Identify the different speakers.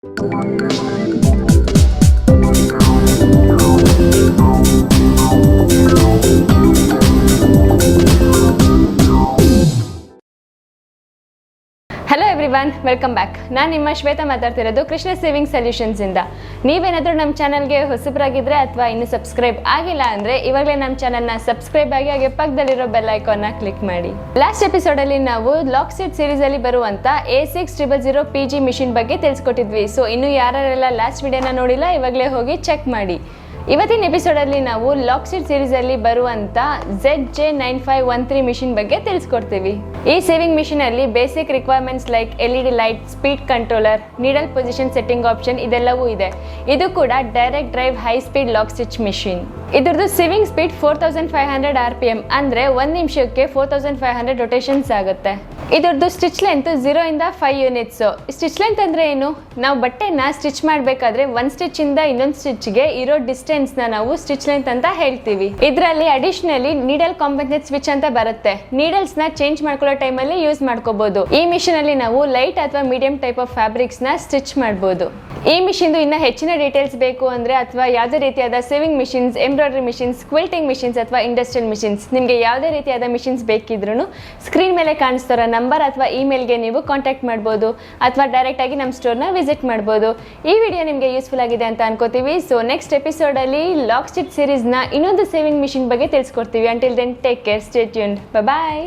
Speaker 1: Hello everyone, welcome back. ನಾನು ನಿಮ್ಮ ಶ್ವೇತಾ ಮಾತಾಡ್ತಿರೋದು ಕೃಷ್ಣ ಸೇವಿಂಗ್ ಸೊಲ್ಯೂಷನ್ಸ್ ಇಂದ. ನೀವೇನಾದರೂ ನಮ್ಮ ಚಾನಲ್ಗೆ ಹೊಸಬರಾಗಿದ್ದರೆ ಅಥವಾ ಇನ್ನೂ ಸಬ್ಸ್ಕ್ರೈಬ್ ಆಗಿಲ್ಲ ಅಂದರೆ ಇವಾಗಲೇ ನಮ್ಮ ಚಾನಲ್ನ ಸಬ್ಸ್ಕ್ರೈಬ್ ಆಗಿ ಹಾಗೆ ಪಕ್ಕದಲ್ಲಿರೋ ಬೆಲ್ ಐಕಾನ್ನ ಕ್ಲಿಕ್ ಮಾಡಿ. ಲಾಸ್ಟ್ ಎಪಿಸೋಡಲ್ಲಿ ನಾವು ಲಾಕ್ಸಿಟ್ ಸೀರೀಸಲ್ಲಿ ಬರುವಂಥ A6000 PG ಮಿಷಿನ್ ಬಗ್ಗೆ ತಿಳಿಸ್ಕೊಟ್ಟಿದ್ವಿ. ಸೊ ಇನ್ನೂ ಯಾರೆಲ್ಲ ಲಾಸ್ಟ್ ವಿಡಿಯೋನ ನೋಡಿಲ್ಲ ಇವಾಗಲೇ ಹೋಗಿ ಚೆಕ್ ಮಾಡಿ. ಇವತ್ತಿನ ಎಪಿಸೋಡಲ್ಲಿ ನಾವು ಲಾಕ್ಸಿಟ್ ಸೀರೀಸಲ್ಲಿ ಬರುವಂಥ ZJ9513 ಮಿಷಿನ್ ಬಗ್ಗೆ ತಿಳಿಸ್ಕೊಡ್ತೀವಿ. ಈ ಸೇವಿಂಗ್ ಮಿಷಿನಲ್ಲಿ basic requirements like LED light, speed controller, needle position setting option ಇದೆಲ್ಲವೂ ಇದೆ. ಇದು ಕೂಡ direct drive high speed lock stitch machine. ಇದ್ರದ್ದು ಸಿವಿಂಗ್ ಸ್ಪೀಡ್ 4500 RPM ಅಂದರೆ 1 ನಿಮಿಷಕ್ಕೆ 4500 ರೊಟೇಷನ್ಸ್ ಆಗುತ್ತೆ. ಇದ್ರದ್ದು ಸ್ಟಿಚ್ ಲೆಂತ್ 0 ಇಂದ 5 ಯೂನಿಟ್ಸ್. ಸ್ಟಿಚ್ ಲೆಂತ್ ಅಂದರೆ ಏನು? ನಾವು ಬಟ್ಟೆನ ಸ್ಟಿಚ್ ಮಾಡಬೇಕಾದ್ರೆ ಒಂದು ಸ್ಟಿಚ್ ಇಂದ ಇನ್ನೊಂದು ಸ್ಟಿಚ್ಗೆ ಇರೋ ಡಿಸ್ಟೆನ್ಸ್ ನಾವು ಸ್ಟಿಚ್ ಲೆಂತ್ ಅಂತ ಹೇಳ್ತೀವಿ. ಇದರಲ್ಲಿ ಅಡಿಷನಲಿ ನೀಡಲ್ ಕಾಂಪೆನ್ಸೇಟ್ ಸ್ವಿಚ್ ಅಂತ ಬರುತ್ತೆ. ನೀಡಲ್ಸ್ ನ ಚೇಂಜ್ ಮಾಡ್ಕೊಳ್ಳೋ ಟೈಮಲ್ಲಿ ಯೂಸ್ ಮಾಡ್ಕೋಬಹುದು. ಈ ಮಿಷಿನ್ ಅಲ್ಲಿ ನಾವು ಲೈಟ್ ಅಥವಾ ಮೀಡಿಯಂ ಟೈಪ್ ಆಫ್ ಫ್ಯಾಬ್ರಿಕ್ಸ್ ನ ಸ್ಟಿಚ್ ಮಾಡಬಹುದು. ಈ ಮಿಷಿನ್ ಇನ್ನ ಹೆಚ್ಚಿನ ಡೀಟೇಲ್ಸ್ ಬೇಕು ಅಂದ್ರೆ ಅಥವಾ ಯಾವುದೇ ರೀತಿಯಾದ sewing machines, embroidery machines, quilting machines ಅಥವಾ ಇಂಡಸ್ಟ್ರಿಯಲ್ ಮಿಷಿನ್ಸ್, ನಿಮಗೆ ಯಾವುದೇ ರೀತಿಯಾದ ಮಿಷಿನ್ಸ್ ಬೇಕಿದ್ರೂ ಸ್ಕ್ರೀನ್ ಮೇಲೆ ಕಾಣಿಸ್ತಾರೋ ನಂಬರ್ ಅಥವಾ ಇಮೇಲ್ಗೆ ನೀವು ಕಾಂಟ್ಯಾಕ್ಟ್ ಮಾಡ್ಬೋದು ಅಥವಾ ಡೈರೆಕ್ಟ್ ಆಗಿ ನಮ್ಮ ಸ್ಟೋರ್ನ ವಿಸಿಟ್ ಮಾಡ್ಬೋದು. ಈ ವಿಡಿಯೋ ನಿಮಗೆ ಯೂಸ್ಫುಲ್ ಆಗಿದೆ ಅಂತ ಅನ್ಕೋತೀವಿ. ಸೊ ನೆಕ್ಸ್ಟ್ ಎಪಿಸೋಡಲ್ಲಿ ಲಾಕ್ ಸ್ಟಿಚ್ ಸೀರೀಸ್ನ ಇನ್ನೊಂದು ಸೇವಿಂಗ್ ಮಿಷಿನ್ ಬಗ್ಗೆ ತಿಳಿಸ್ಕೊಡ್ತೀವಿ. Until then take care, stay tuned, ಬಾಯ್.